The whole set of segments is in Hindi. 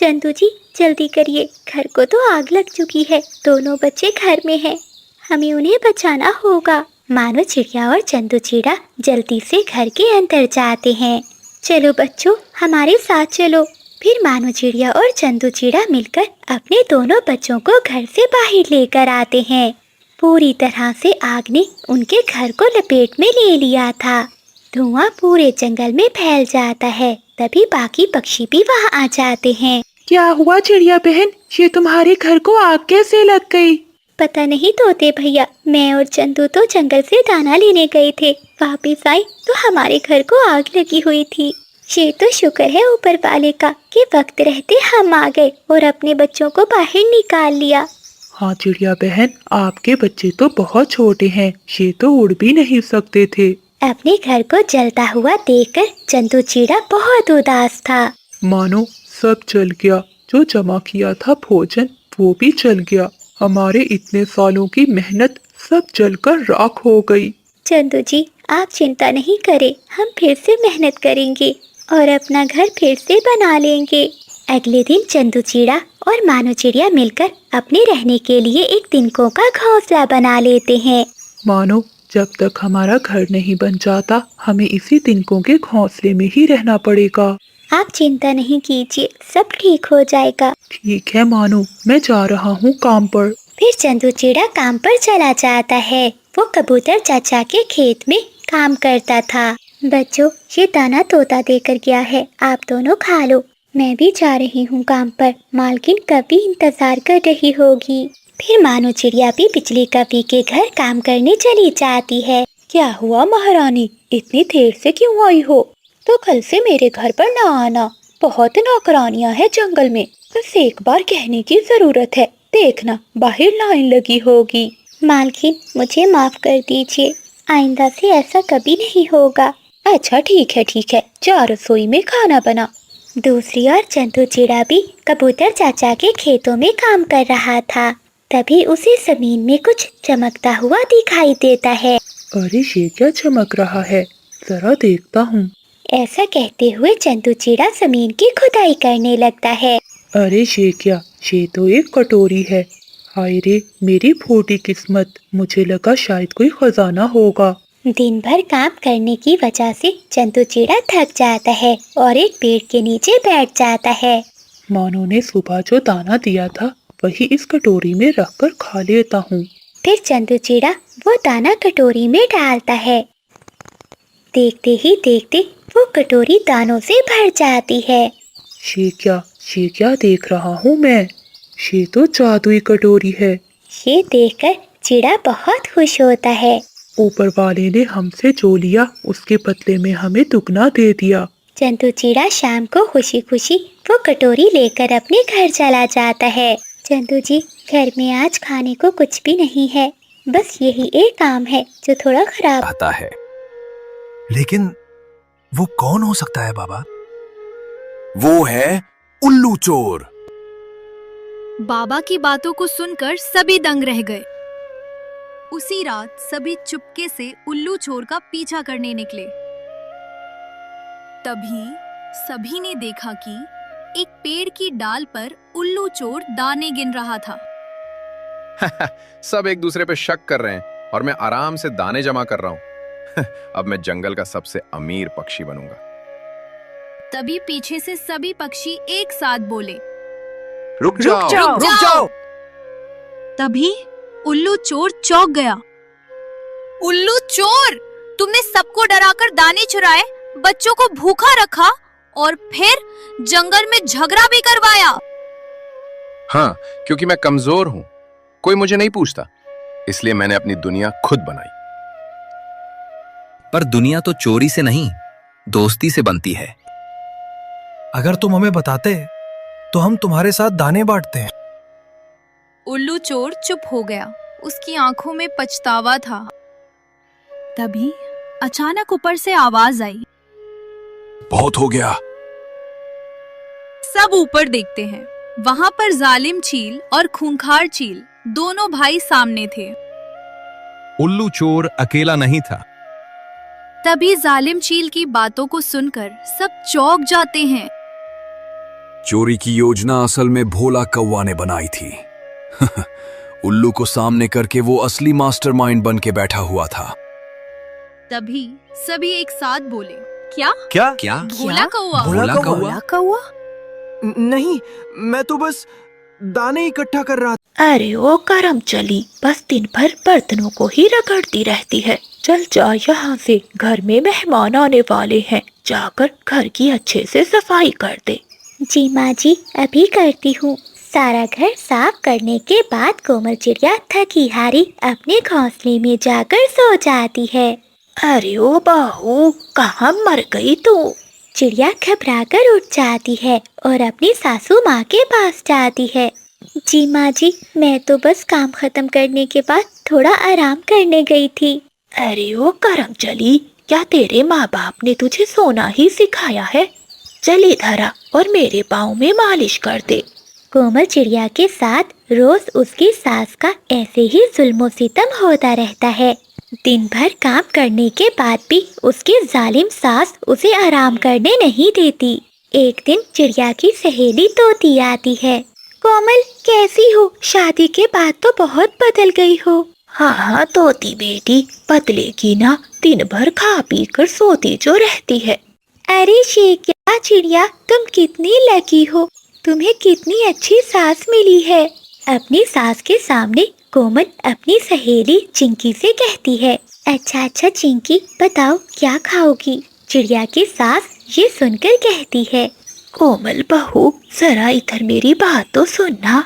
चंदू जी जल्दी करिए, घर को तो आग लग चुकी है। दोनों बच्चे घर में हैं, हमें उन्हें बचाना होगा। मानो चिड़िया और चंदू चिड़ा जल्दी से घर के अंदर जाते हैं। चलो बच्चों, हमारे साथ चलो। फिर मानो चिड़िया और चंदू चिड़ा मिलकर अपने दोनों बच्चों को घर से बाहर लेकर आते हैं। पूरी तरह से आग ने उनके घर को लपेट में ले लिया था। धुआं पूरे जंगल में फैल जाता है। तभी बाकी पक्षी भी वहाँ आ जाते हैं। क्या हुआ चिड़िया बहन, ये तुम्हारे घर को आग कैसे लग गई? पता नहीं तोते भैया, मैं और चंदू तो जंगल से दाना लेने गए थे। वापिस आए तो हमारे घर को आग लगी हुई थी। ये तो शुक्र है ऊपर वाले का कि वक्त रहते हम आ गए और अपने बच्चों को बाहर निकाल लिया। हाँ चिड़िया बहन, आपके बच्चे तो बहुत छोटे हैं, ये तो उड़ भी नहीं सकते थे। अपने घर को जलता हुआ देखकर चंदू चिड़ा बहुत उदास था। मानो सब जल गया, जो जमा किया था भोजन वो भी जल गया। हमारे इतने सालों की मेहनत सब जलकर राख हो गई। चंदू जी आप चिंता नहीं करें, हम फिर से मेहनत करेंगे और अपना घर फिर से बना लेंगे। अगले दिन चंदू चिड़ा और मानो चिड़िया मिलकर अपने रहने के लिए एक तिनकों का घोंसला बना लेते हैं। मानो जब तक हमारा घर नहीं बन जाता हमें इसी तिनकों के घोंसले में ही रहना पड़ेगा। आप चिंता नहीं कीजिए, सब ठीक हो जाएगा। ठीक है मानो, मैं जा रहा हूँ काम पर। फिर चंदू चिड़ा काम पर चला जाता है। वो कबूतर चाचा के खेत में काम करता था। बच्चों, ये दाना तोता देकर गया है, आप दोनों खा लो। मैं भी जा रही हूँ काम पर, मालकिन कभी इंतजार कर रही होगी। फिर मानो चिड़िया भी बिजली कवि के घर काम करने चली जाती है। क्या हुआ महारानी, इतनी देर से क्यों आई हो? तो कल से मेरे घर पर ना आना, बहुत नौकरानियां हैं जंगल में। बस एक बार कहने की जरूरत है, देखना बाहर लाइन लगी होगी। मालकिन मुझे माफ कर दीजिए, आइंदा से ऐसा कभी नहीं होगा। अच्छा ठीक है, जा रसोई में खाना बना। दूसरी ओर चंदू चिड़ा भी कबूतर चाचा के खेतों में काम कर रहा था। तभी उसे जमीन में कुछ चमकता हुआ दिखाई देता है। अरे ये क्या चमक रहा है, जरा देखता हूँ। ऐसा कहते हुए चंदू चिड़ा जमीन की खुदाई करने लगता है। अरे ये क्या, ये तो एक कटोरी है। हाय रे मेरी फूटी किस्मत, मुझे लगा शायद कोई खजाना होगा। दिन भर काम करने की वजह से चंदू चिड़ा थक जाता है और एक पेड़ के नीचे बैठ जाता है। मानो ने सुबह जो दाना दिया था वही इस कटोरी में रखकर खा लेता हूँ। फिर चंदू चिड़ा वो दाना कटोरी में डालता है। देखते ही देखते वो कटोरी दानों से भर जाती है। ये क्या देख रहा हूँ मैं, ये तो जादुई कटोरी है। ये देखकर चिड़ा बहुत खुश होता है। ऊपर वाले ने हमसे जो लिया उसके बदले में हमें दुगना दे दिया। चंदू चिड़ा शाम को खुशी खुशी वो कटोरी लेकर अपने घर चला जाता है। चंदू जी, घर में आज खाने को कुछ भी नहीं है, बस यही एक आम है जो थोड़ा खराब आता है। लेकिन वो कौन हो सकता है बाबा? वो है उल्लू चोर। बाबा की बातों को सुनकर सभी दंग रह गए। उसी रात सभी चुपके से उल्लू चोर का पीछा करने निकले। तभी सभी ने देखा कि एक पेड़ की डाल पर उल्लू चोर दाने गिन रहा था। सब एक दूसरे पे शक कर रहे हैं और मैं आराम से दाने जमा कर रहा हूं। अब मैं जंगल का सबसे अमीर पक्षी बनूंगा। तभी पीछे से सभी पक्षी एक साथ बोले, रुक जाओ। तभी उल्लू चोर चौंक गया। उल्लू चोर, तुमने सबको डराकर दाने चुराए, बच्चों को भूखा रखा और फिर जंगल में झगड़ा भी करवाया। हाँ, क्योंकि मैं कमजोर हूं, कोई मुझे नहीं पूछता, इसलिए मैंने अपनी दुनिया खुद बनाई। पर दुनिया तो चोरी से नहीं, दोस्ती से बनती है। अगर तुम हमें बताते तो हम तुम्हारे साथ दाने बांटते हैं। उल्लू चोर चुप हो गया, उसकी आंखों में पछतावा था। तभी अचानक ऊपर से आवाज आई, बहुत हो गया। सब ऊपर देखते हैं। वहां पर जालिम चील और खूंखार चील दोनों भाई सामने थे। उल्लू चोर अकेला नहीं था। तभी जालिम चील की बातों को सुनकर सब चौंक जाते हैं। चोरी की योजना असल में भोला कौवा ने बनाई थी। उल्लू को सामने करके वो असली मास्टरमाइंड बन के बैठा हुआ था। तभी सभी एक साथ बोले, क्या क्या क्या? भोला कौवा? भोला कौवा? कौवा? नहीं, मैं तो बस दाने इकट्ठा कर रहा था। अरे ओ करम चली, बस दिन भर बर्तनों को ही रगड़ती रहती है। चल जा यहाँ से, घर में मेहमान आने वाले हैं। जाकर घर की अच्छे से सफाई कर दे। जी माँ जी, अभी करती हूँ। सारा घर साफ करने के बाद कोमल चिड़िया थकी हारी अपने घोंसले में जाकर सो जाती है। अरे ओ बहू, कहाँ मर गई तू? चिड़िया घबराकर उठ जाती है और अपनी सासू माँ के पास जाती है। जी माँ जी, मैं तो बस काम खत्म करने के बाद थोड़ा आराम करने गई थी। अरे ओ करम चली, क्या तेरे माँ बाप ने तुझे सोना ही सिखाया है? चल इधर आ और मेरे पाँव में मालिश कर दे। कोमल चिड़िया के साथ रोज उसकी सास का ऐसे ही जुल्मो सितम होता रहता है। दिन भर काम करने के बाद भी उसकी जालिम सास उसे आराम करने नहीं देती। एक दिन चिड़िया की सहेली तोती आती है। कोमल, कैसी हो? शादी के बाद तो बहुत बदल गई हो। हाँ हाँ तोती बेटी, बदलेगी ना, दिन भर खा पी कर सोती जो रहती है। अरे शेखिया चिड़िया, तुम कितनी लकी हो, तुम्हें कितनी अच्छी सास मिली है। अपनी सास के सामने कोमल अपनी सहेली चिंकी से कहती है। अच्छा चिंकी, बताओ क्या खाओगी? चिड़िया की सास ये सुनकर कहती है, कोमल बहू, जरा इधर मेरी बात तो सुनना।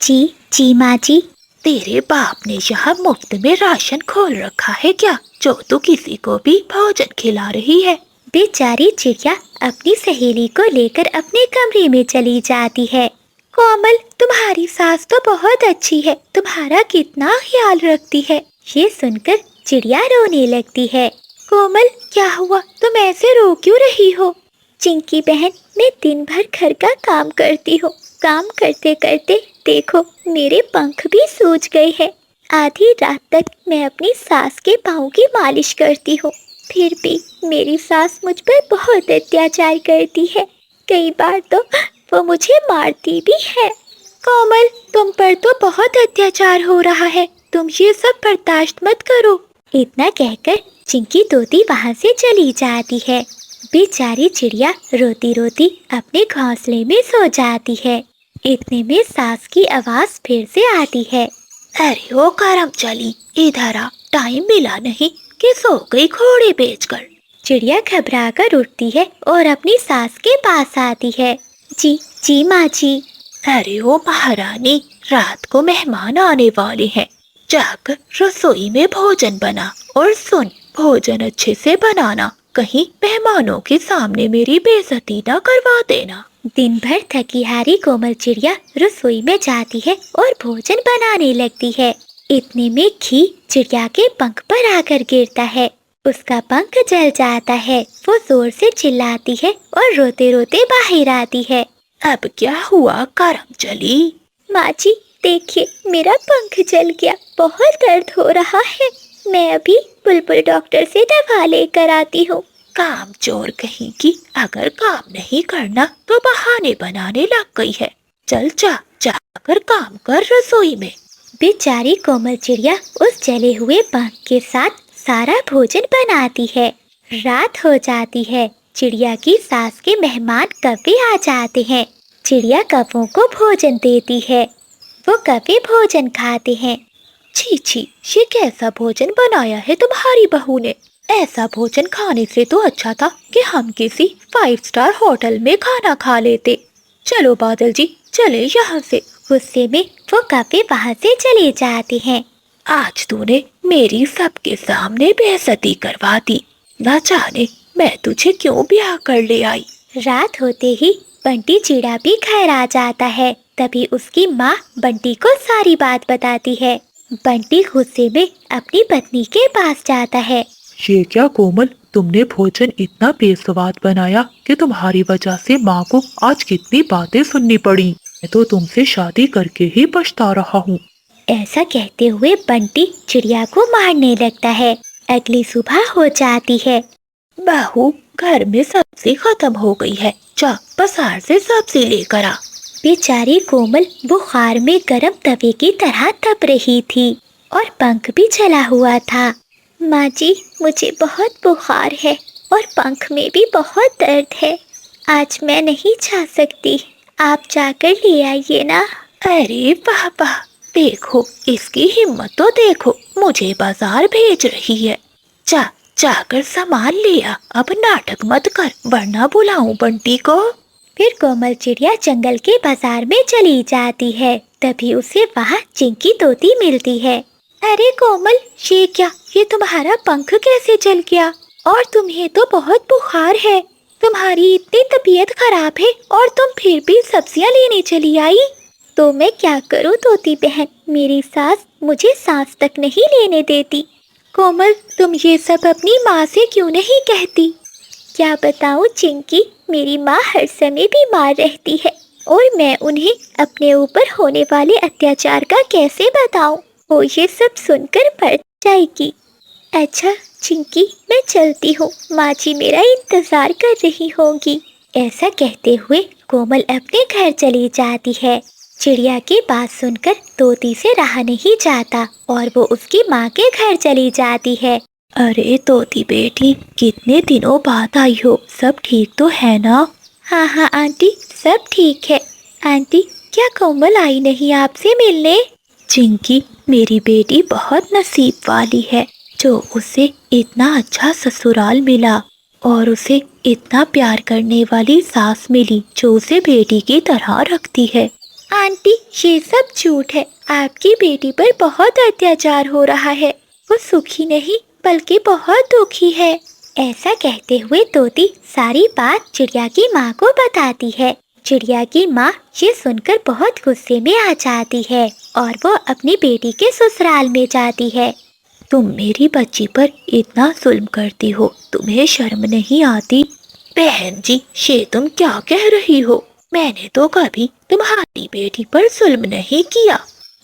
जी माँ जी। तेरे बाप ने यहाँ मुफ्त में राशन खोल रखा है क्या, जो तू किसी को भी भोजन खिला रही है? बेचारी चिड़िया अपनी सहेली को लेकर अपने कमरे में चली जाती है। कोमल, तुम्हारी सास तो बहुत अच्छी है, तुम्हारा कितना ख्याल रखती है। ये सुनकर चिड़िया रोने लगती है। कोमल, क्या हुआ, तुम ऐसे रो क्यों रही हो? चिंकी बहन, मैं दिन भर घर का काम करती हूँ। काम करते करते देखो मेरे पंख भी सूज गए हैं। आधी रात तक मैं अपनी सास के पाँव की मालिश करती हूँ, फिर भी मेरी सास मुझ पर बहुत अत्याचार करती है। कई बार तो वो मुझे मारती भी है। कोमल, तुम पर तो बहुत अत्याचार हो रहा है, तुम ये सब बर्दाश्त मत करो। इतना कहकर चिंकी तोती वहाँ से चली जाती है। बेचारी चिड़िया रोती रोती अपने घोंसले में सो जाती है। इतने में सास की आवाज फिर से आती है। अरे ओ करम चली, इधर आ, टाइम मिला नहीं कि सो गई घोड़े बेचकर। चिड़िया घबरा कर उठती है और अपनी सास के पास आती है। जी माँ जी। अरे ओ महारानी, रात को मेहमान आने वाले हैं, जाकर रसोई में भोजन बना। और सुन, भोजन अच्छे से बनाना, कहीं मेहमानों के सामने मेरी बेइज्जती ना करवा देना। दिन भर थकी हारी कोमल चिड़िया रसोई में जाती है और भोजन बनाने लगती है। इतने में घी चिड़िया के पंख पर आकर गिरता है। उसका पंख जल जाता है। वो जोर से चिल्लाती है और रोते रोते बाहर आती है। अब क्या हुआ करम चली? माँ जी, देखिए मेरा पंख जल गया, बहुत दर्द हो रहा है। मैं अभी बुलबुल डॉक्टर से दवा लेकर आती हूँ। काम चोर कहीं की, अगर काम नहीं करना तो बहाने बनाने लग गई है। चल जाकर काम कर रसोई में। बेचारी कोमल चिड़िया उस जले हुए पंख के साथ सारा भोजन बनाती है। रात हो जाती है। चिड़िया की सास के मेहमान कौवे आ जाते हैं। चिड़िया कौवों को भोजन देती है। वो कौवे भोजन खाते हैं। छी, ये कैसा भोजन बनाया है तुम्हारी बहू ने? ऐसा भोजन खाने से तो अच्छा था कि हम किसी 5 स्टार होटल में खाना खा लेते। चलो बादल जी, चले यहाँ से। गुस्से में वो कौवे वहाँ से चले जाते हैं। आज तूने मेरी सबके सामने बेइज्जती करवा दी। ना जाने मैं तुझे क्यों ब्याह कर ले आई। रात होते ही बंटी चिड़ा भी घर आ जाता है। तभी उसकी माँ बंटी को सारी बात बताती है। बंटी गुस्से में अपनी पत्नी के पास जाता है। ये क्या कोमल, तुमने भोजन इतना बेस्वाद बनाया कि तुम्हारी वजह से माँ को आज कितनी बातें सुननी पड़ी। मैं तो तुमसे शादी करके ही पछता रहा हूँ। ऐसा कहते हुए बंटी चिड़िया को मारने लगता है। अगली सुबह हो जाती है। बहू, घर में सब्जी खत्म हो गई है, जा बाजार से सब्जी लेकर आ। बेचारी कोमल बुखार में गर्म तवे की तरह तप रही थी और पंख भी जला हुआ था। माँ जी, मुझे बहुत बुखार है और पंख में भी बहुत दर्द है। आज मैं नहीं जा सकती, आप जाकर ले आइए ना। अरे पापा, देखो इसकी हिम्मत तो देखो, मुझे बाजार भेज रही है। जाकर सामान ले आ, अब नाटक मत कर वरना बुलाऊं बंटी को। फिर कोमल चिड़िया जंगल के बाजार में चली जाती है। तभी उसे वहाँ चिंकी तोती मिलती है। अरे कोमल, ये क्या, ये तुम्हारा पंख कैसे जल गया? और तुम्हें तो बहुत बुखार है, तुम्हारी इतनी तबीयत खराब है और तुम फिर भी सब्जियां लेने चली आई। तो मैं क्या करूं तोती बहन, मेरी सास मुझे सांस तक नहीं लेने देती। कोमल, तुम ये सब अपनी माँ से क्यों नहीं कहती? क्या बताऊं चिंकी, मेरी माँ हर समय बीमार रहती है और मैं उन्हें अपने ऊपर होने वाले अत्याचार का कैसे बताऊं? वो ये सब सुनकर मर जाएगी। अच्छा चिंकी, मैं चलती हूँ, माँ जी मेरा इंतजार कर रही होंगी। ऐसा कहते हुए कोमल अपने घर चली जाती है। चिड़िया की बात सुनकर तोती से रहा नहीं जाता और वो उसकी माँ के घर चली जाती है। अरे तोती बेटी, कितने दिनों बाद आई हो, सब ठीक तो है ना? हाँ हाँ आंटी, सब ठीक है। आंटी, क्या कोमल आई नहीं आपसे मिलने? चिंकी, मेरी बेटी बहुत नसीब वाली है जो उसे इतना अच्छा ससुराल मिला और उसे इतना प्यार करने वाली सास मिली जो उसे बेटी की तरह रखती है। आंटी, ये सब झूठ है, आपकी बेटी पर बहुत अत्याचार हो रहा है। वो सुखी नहीं बल्कि बहुत दुखी है। ऐसा कहते हुए तोती सारी बात चिड़िया की माँ को बताती है। चिड़िया की माँ ये सुनकर बहुत गुस्से में आ जाती है और वो अपनी बेटी के ससुराल में जाती है। तुम मेरी बच्ची पर इतना जुल्म करती हो, तुम्हें शर्म नहीं आती? बहन जी, ये तुम क्या कह रही हो? मैंने तो कभी तुम्हारी बेटी पर जुल्म नहीं किया।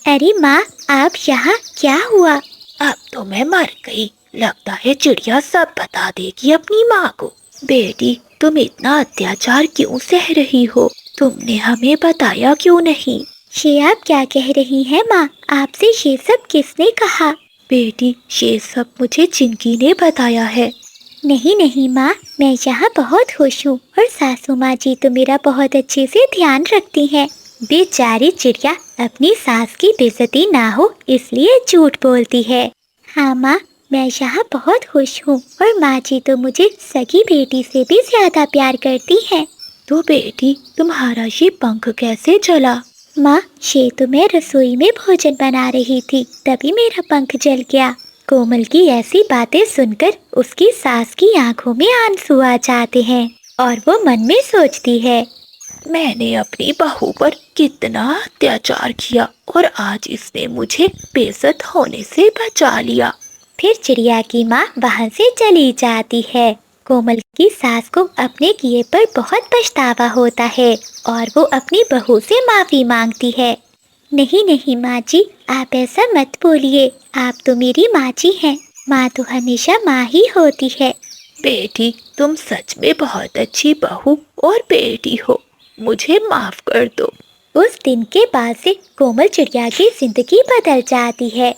अरे माँ, आप यहाँ, क्या हुआ? अब तो मैं मर गई, लगता है चिड़िया सब बता देगी अपनी माँ को। बेटी, तुम इतना अत्याचार क्यों सह रही हो? तुमने हमें बताया क्यों नहीं? ये आप क्या कह रही हैं माँ? आपसे ये सब किसने कहा? बेटी, ये सब मुझे चिंकी ने बताया है। नहीं नहीं माँ, मैं यहाँ बहुत खुश हूँ और सासू माँ जी तो मेरा बहुत अच्छे से ध्यान रखती हैं। बेचारी चिड़िया अपनी सास की बेइज्जती ना हो इसलिए झूठ बोलती है। हाँ माँ, मैं यहाँ बहुत खुश हूँ और माँ जी तो मुझे सगी बेटी से भी ज्यादा प्यार करती हैं। तो बेटी, तुम्हारा ये पंख कैसे जला? माँ, ये तो मैं रसोई में भोजन बना रही थी, तभी मेरा पंख जल गया। कोमल की ऐसी बातें सुनकर उसकी सास की आंखों में आंसू आ जाते हैं और वो मन में सोचती है, मैंने अपनी बहू पर कितना अत्याचार किया और आज इसने मुझे बेइज्जत होने से बचा लिया। फिर चिड़िया की माँ वहाँ से चली जाती है। कोमल की सास को अपने किए पर बहुत पछतावा होता है और वो अपनी बहू से माफी मांगती है। नहीं नहीं माँ जी, आप ऐसा मत बोलिए, आप तो मेरी माँ जी हैं। माँ तो हमेशा माँ ही होती है। बेटी, तुम सच में बहुत अच्छी बहू और बेटी हो, मुझे माफ कर दो। उस दिन के बाद से कोमल चिड़िया की जिंदगी बदल जाती है।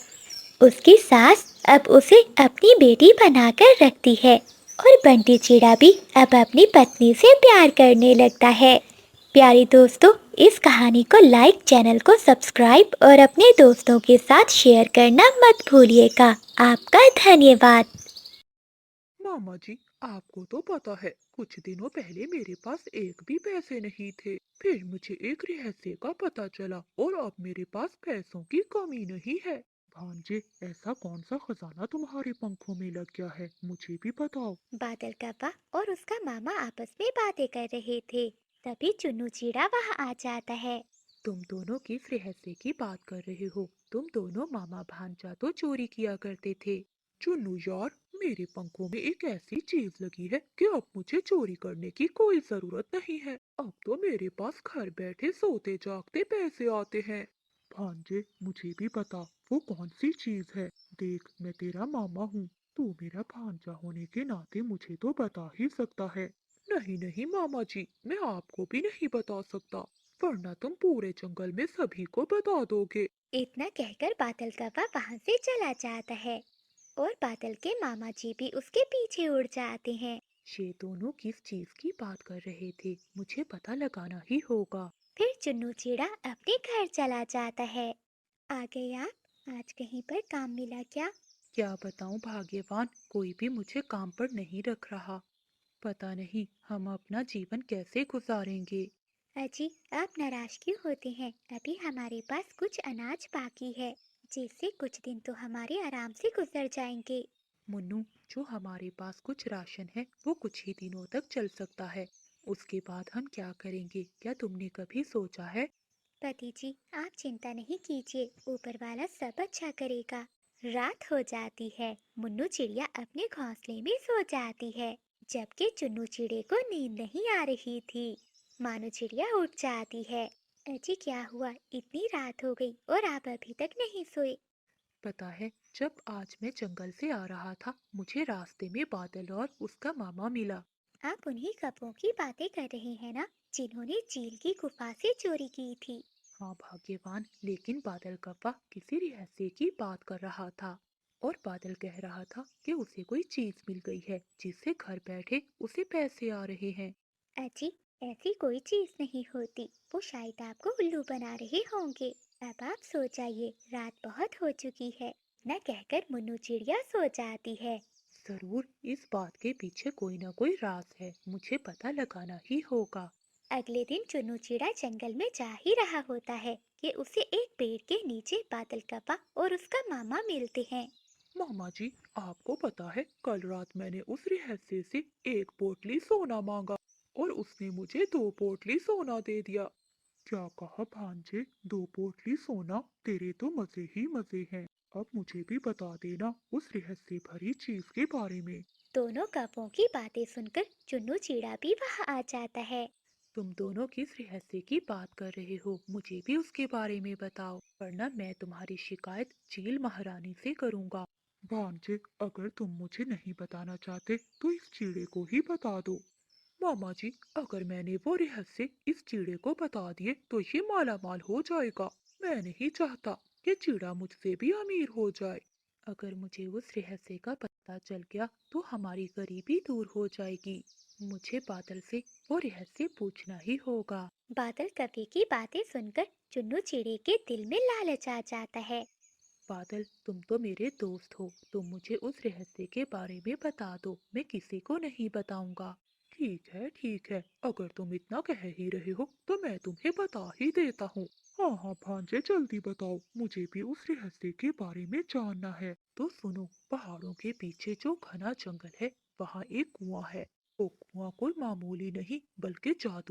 उसकी सास अब उसे अपनी बेटी बनाकर रखती है और बंटी चिड़ा भी अब अपनी पत्नी से प्यार करने लगता है। प्यारे दोस्तों, इस कहानी को लाइक, चैनल को सब्सक्राइब और अपने दोस्तों के साथ शेयर करना मत भूलिएगा। आपका धन्यवाद। मामा जी, आपको तो पता है कुछ दिनों पहले मेरे पास एक भी पैसे नहीं थे। फिर मुझे एक रहस्य का पता चला और अब मेरे पास पैसों की कमी नहीं है। भांजे, ऐसा कौन सा खजाना तुम्हारे पंखों में लग गया है, मुझे भी बताओ। बादल काका और उसका मामा आपस में बातें कर रहे थे, तभी चुन्नू चिड़ा वहाँ आ जाता है। तुम दोनों किस रहस्य की बात कर रहे हो? तुम दोनों मामा भांजा तो चोरी किया करते थे। चुन्नू यार, मेरे पंखों में एक ऐसी चीज लगी है कि अब मुझे चोरी करने की कोई जरूरत नहीं है। अब तो मेरे पास घर बैठे सोते जागते पैसे आते हैं। भांजे, मुझे भी बता वो कौन सी चीज है। देख, मैं तेरा मामा हूँ, तू मेरा भांजा होने के नाते मुझे तो बता ही सकता है। नहीं नहीं मामा जी, मैं आपको भी नहीं बता सकता, वरना तुम पूरे जंगल में सभी को बता दोगे। इतना कहकर बादल कौवा वहां से चला जाता है और बादल के मामा जी भी उसके पीछे उड़ जाते हैं। ये दोनों किस चीज की बात कर रहे थे, मुझे पता लगाना ही होगा। फिर चुन्नू चिड़ा अपने घर चला जाता है। आ गए आप? आज कहीं पर काम मिला क्या? क्या बताऊं भाग्यवान, कोई भी मुझे काम पर नहीं रख रहा। पता नहीं हम अपना जीवन कैसे गुजारेंगे। अजी, आप नाराज क्यों होते हैं? अभी हमारे पास कुछ अनाज बाकी है, जिससे कुछ दिन तो हमारे आराम से गुजर जाएंगे। मुन्नू, जो हमारे पास कुछ राशन है वो कुछ ही दिनों तक चल सकता है, उसके बाद हम क्या करेंगे, क्या तुमने कभी सोचा है? पति जी, आप चिंता नहीं कीजिए, ऊपर वाला सब अच्छा करेगा। रात हो जाती है, मुन्नू चिड़िया अपने घोंसले में सो जाती है, जबकि चुन्नू चिड़े को नींद नहीं आ रही थी। मानो चिड़िया उठ जाती है। अजी, क्या हुआ? इतनी रात हो गई और आप अभी तक नहीं सोए? पता है, जब आज मैं जंगल से आ रहा था, मुझे रास्ते में बादल और उसका मामा मिला। आप उन्हीं कपड़ों की बातें कर रहे हैं ना, जिन्होंने चील की गुफा से चोरी की थी? हाँ भाग्यवान, लेकिन बादल कव्वा किसी रहस्य की बात कर रहा था और बादल कह रहा था कि उसे कोई चीज मिल गई है जिससे घर बैठे उसे पैसे आ रहे हैं। अजी, ऐसी कोई चीज नहीं होती, वो शायद आपको उल्लू बना रहे होंगे। अब आप सो जाइए, रात बहुत हो चुकी है। न कहकर मुन्नू चिड़िया सो जाती है। जरूर इस बात के पीछे कोई ना कोई राज है, मुझे पता लगाना ही होगा। अगले दिन चुन्नू चिड़ा जंगल में जा ही रहा होता है कि उसे एक पेड़ के नीचे बादल कव्वा और उसका मामा मिलते हैं। मामा जी, आपको पता है कल रात मैंने उस रहस्य से एक पोटली सोना मांगा और उसने मुझे 2 पोटली सोना दे दिया। क्या कहा भांजे, 2 पोटली सोना? तेरे तो मजे ही मजे हैं। अब मुझे भी बता देना उस रहस्य भरी चीज के बारे में। दोनों कौवों की बातें सुनकर चुन्नू चिड़ा भी वहां आ जाता है। तुम दोनों किस रहस्य की बात कर रहे हो, मुझे भी उसके बारे में बताओ, वरना मैं तुम्हारी शिकायत चील महारानी से करूंगा। भांजे, अगर तुम मुझे नहीं बताना चाहते तो इस चीड़े को ही बता दो। मामा जी, अगर मैंने वो रहस्य इस चीड़े को बता दिए तो ये माला माल हो जाएगा। मैं नहीं चाहता कि चीड़ा मुझसे भी अमीर हो जाए। अगर मुझे उस रहस्य का पता चल गया तो हमारी गरीबी दूर हो जाएगी। मुझे बादल से वो रहस्य पूछना ही होगा। बादल कव्वे की बातें सुनकर चुन्नू चिड़े के दिल में लालच आ जाता है। बादल, तुम तो मेरे दोस्त हो, तुम मुझे उस रहस्य के बारे में बता दो, मैं किसी को नहीं बताऊंगा। ठीक है, अगर तुम इतना कह ही रहे हो तो मैं तुम्हें बता ही देता हूँ। हाँ हाँ भांजे, जल्दी बताओ, मुझे भी उस रहस्य के बारे में जानना है। तो सुनो, पहाड़ों के पीछे जो घना जंगल है, वहाँ एक कुआं है। वो कुआं कोई मामूली नहीं बल्कि जादू